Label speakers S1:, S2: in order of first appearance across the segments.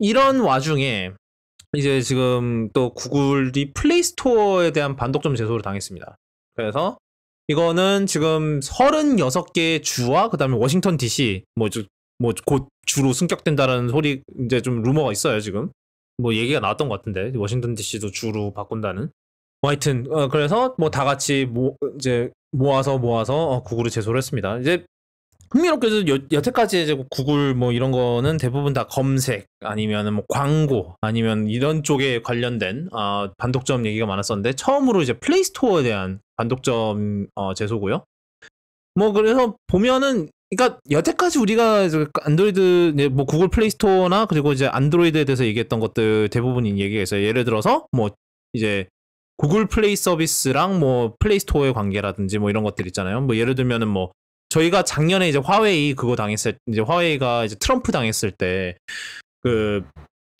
S1: 이런 와중에 이제 지금 또 구글이 플레이스토어에 대한 반독점 제소를 당했습니다. 그래서 이거는 지금 36개의 주와 그다음에 워싱턴 DC 뭐 곧 주로 승격된다라는 소리 이제 좀 루머가 있어요, 지금. 뭐 얘기가 나왔던 것 같은데 워싱턴 DC도 주로 바꾼다는. 뭐 하여튼 그래서 뭐 다 같이 이제 모아서 구글을 제소를 했습니다. 이제 흥미롭게도 여태까지 이제 구글 뭐 이런 거는 대부분 다 검색 아니면 뭐 광고 아니면 이런 쪽에 관련된 반독점 얘기가 많았었는데 처음으로 이제 플레이스토어에 대한 반독점 제소고요. 뭐 그래서 보면은 그러니까 여태까지 우리가 안드로이드 뭐 구글 플레이스토어나 그리고 이제 안드로이드에 대해서 얘기했던 것들 대부분인 얘기가 있어요. 예를 들어서 뭐 이제 구글 플레이 서비스랑 뭐 플레이스토어의 관계라든지 뭐 이런 것들 있잖아요. 뭐 예를 들면은 뭐 저희가 작년에 이제 화웨이 그거 당했을 이제 화웨이가 이제 트럼프 당했을 때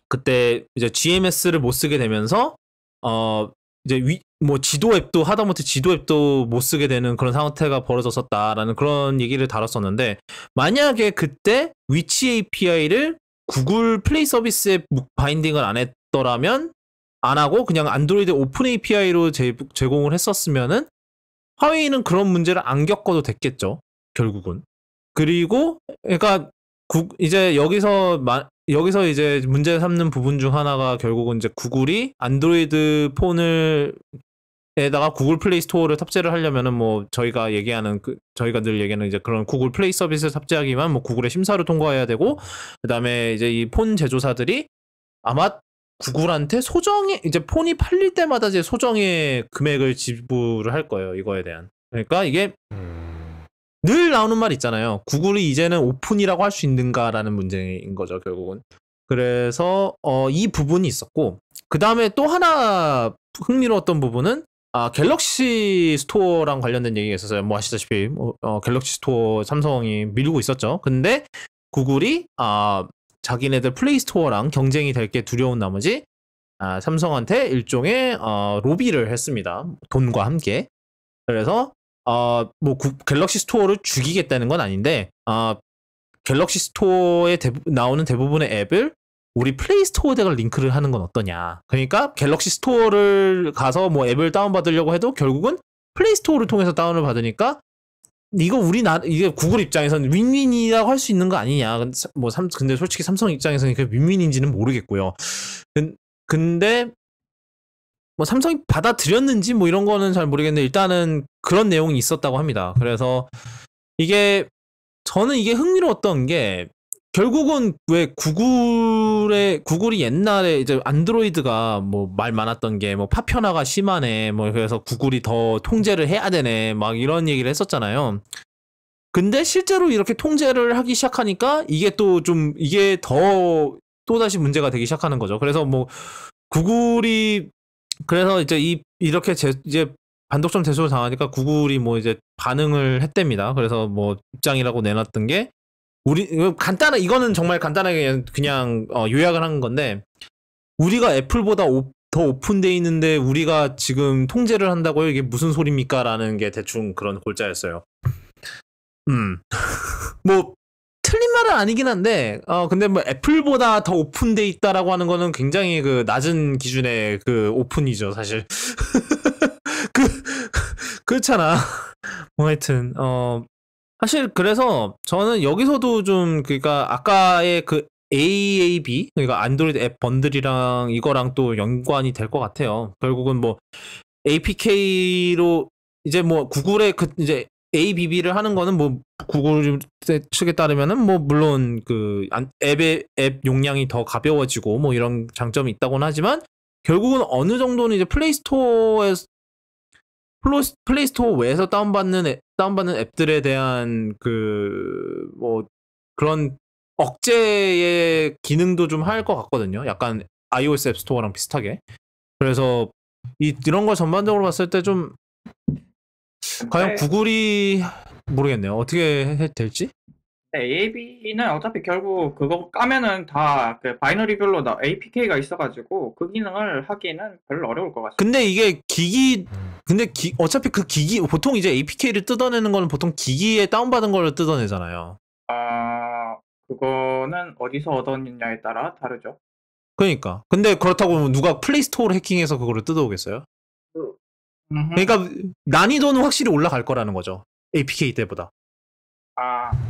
S1: 그때 이제 GMS를 못 쓰게 되면서 이제 뭐 지도 앱도 하다못해 지도 앱도 못 쓰게 되는 그런 상태가 벌어졌었다라는 그런 얘기를 다뤘었는데 만약에 그때 위치 API를 구글 플레이 서비스에 바인딩을 안 했더라면 안 하고 그냥 안드로이드 오픈 API로 제공을 했었으면은 화웨이는 그런 문제를 안 겪어도 됐겠죠. 결국은. 그리고 그러니까 이제 여기서 이제 문제 삼는 부분 중 하나가 결국은 이제 구글이 안드로이드 폰을 에다가 구글 플레이 스토어를 탑재를 하려면은 뭐 저희가 늘 얘기하는 이제 그런 구글 플레이 서비스를 탑재하기만 뭐 구글의 심사를 통과해야 되고 그다음에 이제 이 폰 제조사들이 아마 구글한테 이제 폰이 팔릴 때마다 이제 소정의 금액을 지불을 할 거예요. 이거에 대한. 그러니까 이게 늘 나오는 말 있잖아요. 구글이 이제는 오픈이라고 할 수 있는가라는 문제인 거죠, 결국은. 그래서 이 부분이 있었고 그 다음에 또 하나 흥미로웠던 부분은 갤럭시 스토어랑 관련된 얘기가 있었어요. 뭐 아시다시피 갤럭시 스토어 삼성이 밀고 있었죠. 근데 구글이 자기네들 플레이 스토어랑 경쟁이 될 게 두려운 나머지 삼성한테 일종의 로비를 했습니다. 돈과 함께. 그래서 뭐 갤럭시 스토어를 죽이겠다는 건 아닌데 갤럭시 스토어에 나오는 대부분의 앱을 우리 플레이 스토어에다가 링크를 하는 건 어떠냐. 그러니까 갤럭시 스토어를 가서 뭐 앱을 다운받으려고 해도 결국은 플레이 스토어를 통해서 다운을 받으니까 이게 구글 입장에서는 윈윈이라고 할 수 있는 거 아니냐. 근데 솔직히 삼성 입장에서는 그게 윈윈인지는 모르겠고요. 근데 뭐 삼성이 받아들였는지 뭐 이런 거는 잘 모르겠는데 일단은 그런 내용이 있었다고 합니다. 그래서 저는 이게 흥미로웠던 게 결국은 왜 구글이 옛날에 이제 안드로이드가 뭐 말 많았던 게 뭐 파편화가 심하네 뭐 그래서 구글이 더 통제를 해야 되네 막 이런 얘기를 했었잖아요. 근데 실제로 이렇게 통제를 하기 시작하니까 이게 또다시 문제가 되기 시작하는 거죠. 그래서 뭐 구글이 그래서 이제 이렇게 이제 반독점 제소를 당하니까 구글이 뭐 이제 반응을 했답니다. 그래서 뭐 입장이라고 내놨던 게 이거는 정말 간단하게 그냥 요약을 한 건데 우리가 애플보다 더 오픈돼 있는데 우리가 지금 통제를 한다고요? 이게 무슨 소리입니까? 라는 게 대충 그런 골자였어요. 뭐 틀린 말은 아니긴 한데 근데 뭐 애플보다 더 오픈돼 있다라고 하는 거는 굉장히 그 낮은 기준의 그 오픈이죠, 사실. 그렇잖아. 뭐 하여튼 사실 그래서 저는 여기서도 좀 그러니까 아까의 그 AAB 그러니까 안드로이드 앱 번들이랑 이거랑 또 연관이 될 것 같아요. 결국은 뭐 APK로 이제 뭐 구글의 이제 ABB를 하는 거는 뭐 구글 측에 따르면은 뭐 물론 그 앱 용량이 더 가벼워지고 뭐 이런 장점이 있다고는 하지만 결국은 어느 정도는 이제 플레이스토어 외에서 다운받는 앱들에 대한 뭐 그런 억제의 기능도 좀 할 것 같거든요. 약간 iOS 앱 스토어랑 비슷하게. 그래서 이런 걸 전반적으로 봤을 때 좀 과연 구글이 모르겠네요. 어떻게 될지?
S2: AAB는 어차피 결국 그거 까면은 다 그 바이너리별로 APK가 있어가지고 그 기능을 하기는 별로 어려울 것 같습니다.
S1: 근데 이게 어차피 그 기기 보통 이제 APK를 뜯어내는 거는 보통 기기에 다운받은 걸 뜯어내잖아요.
S2: 그거는 어디서 얻었느냐에 따라 다르죠.
S1: 그러니까. 근데 그렇다고 누가 플레이스토어를 해킹해서 그거를 뜯어오겠어요? 그러니까 난이도는 확실히 올라갈 거라는 거죠. APK 때보다.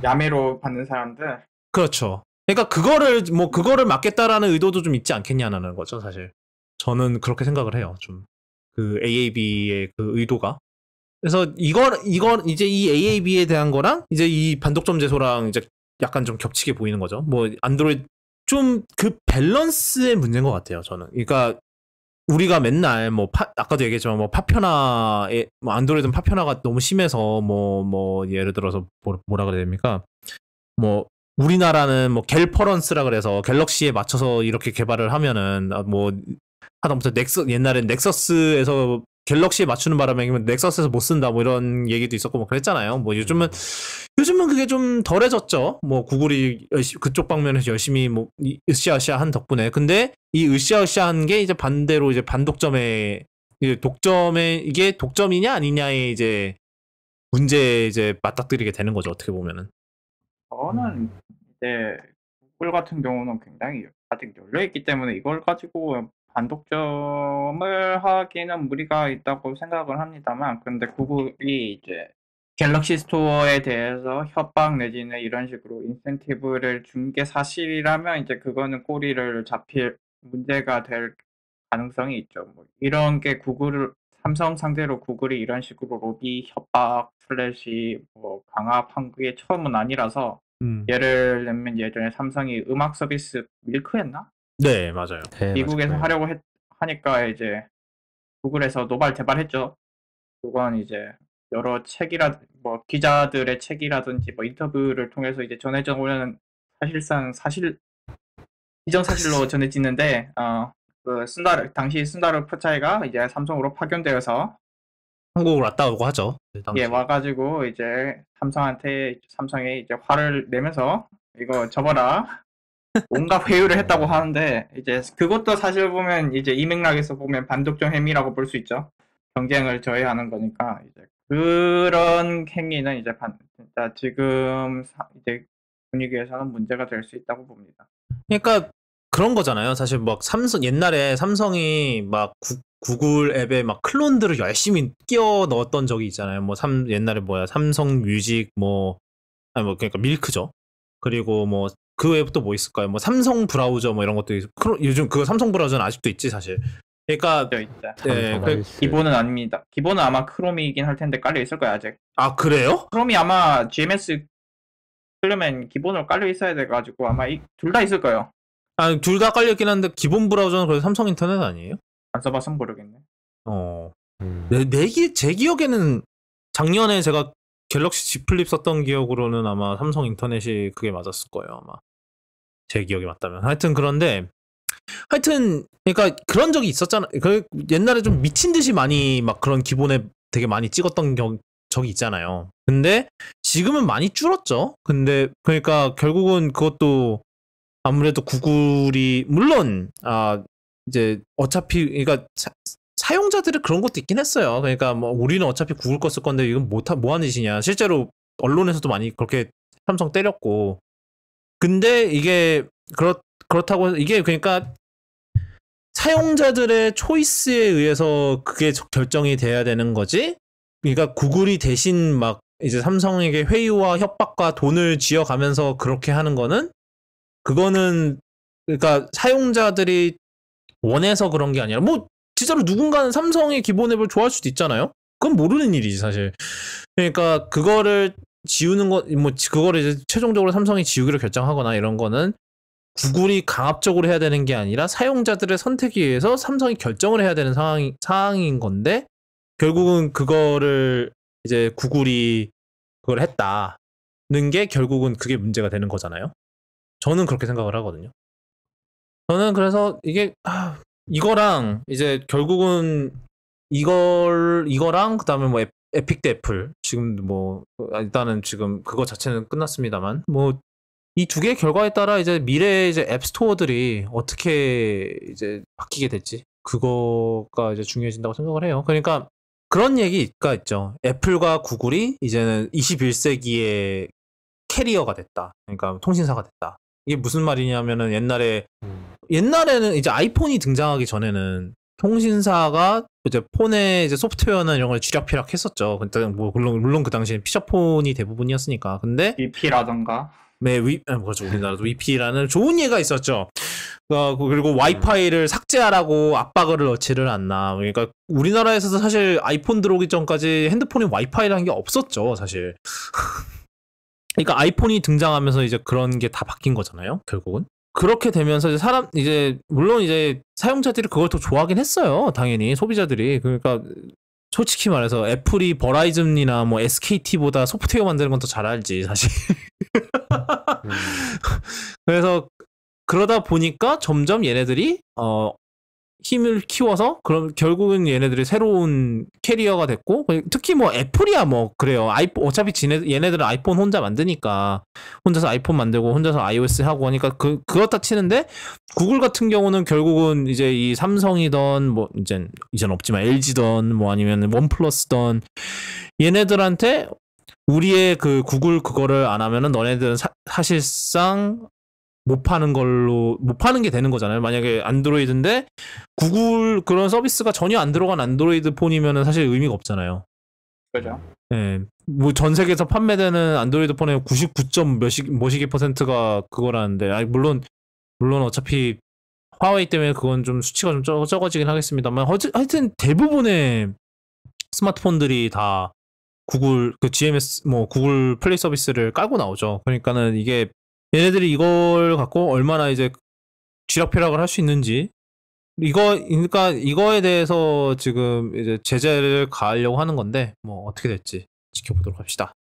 S2: 야매로 받는 사람들.
S1: 그렇죠. 그러니까 그거를 막겠다라는 의도도 좀 있지 않겠냐는 거죠, 사실. 저는 그렇게 생각을 해요. 좀 그 AAB의 그 의도가. 그래서 이걸 이제 이 AAB에 대한 거랑 이제 이 반독점 제소랑 이제 약간 좀 겹치게 보이는 거죠. 뭐 안드로이드 좀 그 밸런스의 문제인 것 같아요. 저는. 그러니까 우리가 맨날 뭐 아까도 얘기했지만 뭐 파편화에 뭐 안드로이드는 파편화가 너무 심해서 뭐 예를 들어서 뭐라 그래야 됩니까? 뭐 우리나라는 뭐 갤퍼런스라 그래서 갤럭시에 맞춰서 이렇게 개발을 하면은 뭐 하다못해 옛날엔 넥서스에서 갤럭시에 맞추는 바람에 넥서스에서 못 쓴다 뭐 이런 얘기도 있었고 뭐 그랬잖아요. 뭐 요즘은 그게 좀 덜해졌죠. 뭐 구글이 그쪽 방면에서 열심히 뭐 으쌰으쌰 한 덕분에. 근데 이 으쌰으쌰한 게 이제 반대로 이제 반독점에 이게 독점이냐 아니냐의 이제 문제 이제 맞닥뜨리게 되는 거죠. 어떻게 보면은.
S2: 저는 이제 구글 같은 경우는 굉장히 아직 열려있기 때문에 이걸 가지고 반독점을 하기는 무리가 있다고 생각을 합니다만, 근데 구글이 이제 갤럭시 스토어에 대해서 협박 내지는 이런 식으로 인센티브를 준 게 사실이라면 이제 그거는 꼬리를 잡힐 문제가 될 가능성이 있죠. 뭐 이런 게 삼성 상대로 구글이 이런 식으로 로비 협박 슬래시 뭐 강압한 게 처음은 아니라서 예를 들면 예전에 삼성이 음악 서비스 밀크였나?
S1: 네, 맞아요.
S3: 네,
S2: 미국에서
S3: 맞아요.
S2: 하려고 하니까 이제 구글에서 노발대발했죠. 그건 이제 여러 뭐 기자들의 책이라든지 뭐 인터뷰를 통해서 이제 전해져 오는 사실상 기정사실로 전해지는데 그 당시 순다르 포차이가 이제 삼성으로 파견되어서
S1: 한국으로 왔다고 하죠.
S2: 예, 와가지고 이제 삼성에 이제 화를 내면서 이거 접어라 온갖 회유를 했다고 하는데, 이제 그것도 사실 보면 이제 이 맥락에서 보면 반독점 행위라고 볼 수 있죠. 경쟁을 저해하는 거니까 이제 그런 행위는 이제 진짜 지금 이제 분위기에서는 문제가 될 수 있다고 봅니다.
S1: 그러니까 그런 거잖아요. 사실 막 옛날에 삼성이 막 구글 앱에 막 클론들을 열심히 끼워 넣었던 적이 있잖아요. 뭐 옛날에 삼성 뮤직 그러니까 밀크죠. 그리고 뭐 그 외에 또 뭐 있을까요? 뭐 삼성 브라우저 뭐 이런 것도 요즘 그 삼성 브라우저는 아직도 있지 사실. 그러니까
S2: 기본은 아닙니다. 기본은 아마 크롬이긴 할 텐데 깔려 있을 거야 아직.
S1: 아 그래요?
S2: 크롬이 아마 GMS 쓰려면 기본으로 깔려 있어야 돼가지고 아마 둘 다 있을 거예요.
S1: 둘 다 깔려 있긴 한데 기본 브라우저는 그래도 삼성 인터넷 아니에요?
S2: 안 써봤으면 모르겠네.
S1: 제 기억에는 작년에 제가 갤럭시 Z 플립 썼던 기억으로는 아마 삼성 인터넷이 그게 맞았을 거예요 아마. 제 기억이 맞다면. 그런데 그러니까 그런 적이 있었잖아. 옛날에 좀 미친 듯이 많이 막 그런 기본에 되게 많이 찍었던 적이 있잖아요. 근데 지금은 많이 줄었죠. 근데 그러니까 결국은 그것도 아무래도 구글이 물론 이제 어차피 그러니까 사용자들이 그런 것도 있긴 했어요. 그러니까 뭐 우리는 어차피 구글 거 쓸 건데 이건 뭐 하는 짓이냐. 실제로 언론에서도 많이 그렇게 삼성 때렸고. 근데 이게 그렇다고 이게 그러니까 사용자들의 초이스에 의해서 그게 결정이 돼야 되는 거지. 그러니까 구글이 대신 막 이제 삼성에게 회유와 협박과 돈을 쥐어가면서 그렇게 하는 거는 그거는 그러니까 사용자들이 원해서 그런 게 아니라 뭐 진짜로 누군가는 삼성의 기본 앱을 좋아할 수도 있잖아요. 그건 모르는 일이지 사실. 그러니까 그거를 지우는 그거를 이제 최종적으로 삼성이 지우기로 결정하거나 이런 거는 구글이 강압적으로 해야 되는 게 아니라 사용자들의 선택에 의해서 삼성이 결정을 해야 되는 상황인 건데 결국은 그거를 이제 구글이 그걸 했다는 게 결국은 그게 문제가 되는 거잖아요. 저는 그렇게 생각을 하거든요. 저는 그래서 이게 이거랑 이제 결국은 이거랑 그다음에 뭐 에픽 대 애플 지금 뭐 일단은 지금 그거 자체는 끝났습니다만 뭐 이 두 개의 결과에 따라 이제 미래의 이제 앱 스토어들이 어떻게 이제 바뀌게 될지 그거가 이제 중요해진다고 생각을 해요. 그러니까 그런 얘기가 있죠. 애플과 구글이 이제는 21세기의 캐리어가 됐다. 그러니까 통신사가 됐다. 이게 무슨 말이냐면은 옛날에 옛날에는 이제 아이폰이 등장하기 전에는 통신사가 이제 폰에 이제 소프트웨어나 이런 걸 쥐락펴락 했었죠. 그때 뭐 물론 그 당시엔 피처폰이 대부분이었으니까. 근데
S2: BP라던가.
S1: 네, 그렇죠. 우리나라도 위피라는 좋은 예가 있었죠. 그리고 와이파이를 삭제하라고 압박을 넣지를 않나. 그러니까 우리나라에서도 사실 아이폰 들어오기 전까지 핸드폰에 와이파이라는 게 없었죠, 사실. 그러니까 아이폰이 등장하면서 이제 그런 게 다 바뀐 거잖아요, 결국은. 그렇게 되면서 이제 물론 이제 사용자들이 그걸 더 좋아하긴 했어요, 당연히 소비자들이. 그러니까 솔직히 말해서 애플이 버라이즌이나 뭐 SKT보다 소프트웨어 만드는 건 더 잘 알지, 사실. 그래서 그러다 보니까 점점 얘네들이 힘을 키워서 그럼 결국은 얘네들이 새로운 캐리어가 됐고, 특히 뭐 애플이야 뭐 그래요. 어차피 얘네들은 아이폰 혼자 만드니까 혼자서 아이폰 만들고 혼자서 iOS 하고 하니까 그렇다 치는데, 구글 같은 경우는 결국은 이제 이 삼성이던 뭐 이젠 없지만 LG던 뭐 아니면 원플러스던 얘네들한테 우리의 그 구글 그거를 안 하면은 너네들은 사실상 못 파는 게 되는 거잖아요. 만약에 안드로이드인데 구글 그런 서비스가 전혀 안 들어간 안드로이드 폰이면은 사실 의미가 없잖아요.
S2: 그죠?
S1: 예. 뭐 전 세계에서 판매되는 안드로이드 폰의 99점 몇십 %가 그거라는데, 아니 물론 어차피 화웨이 때문에 그건 좀 수치가 좀 적어지긴 하겠습니다만, 하여튼 대부분의 스마트폰들이 다 구글 그 GMS 뭐 구글 플레이 서비스를 깔고 나오죠. 그러니까는 이게 얘네들이 이걸 갖고 얼마나 이제 쥐락펴락을 할 수 있는지, 그러니까 이거에 대해서 지금 이제 제재를 가하려고 하는 건데 뭐 어떻게 될지 지켜보도록 합시다.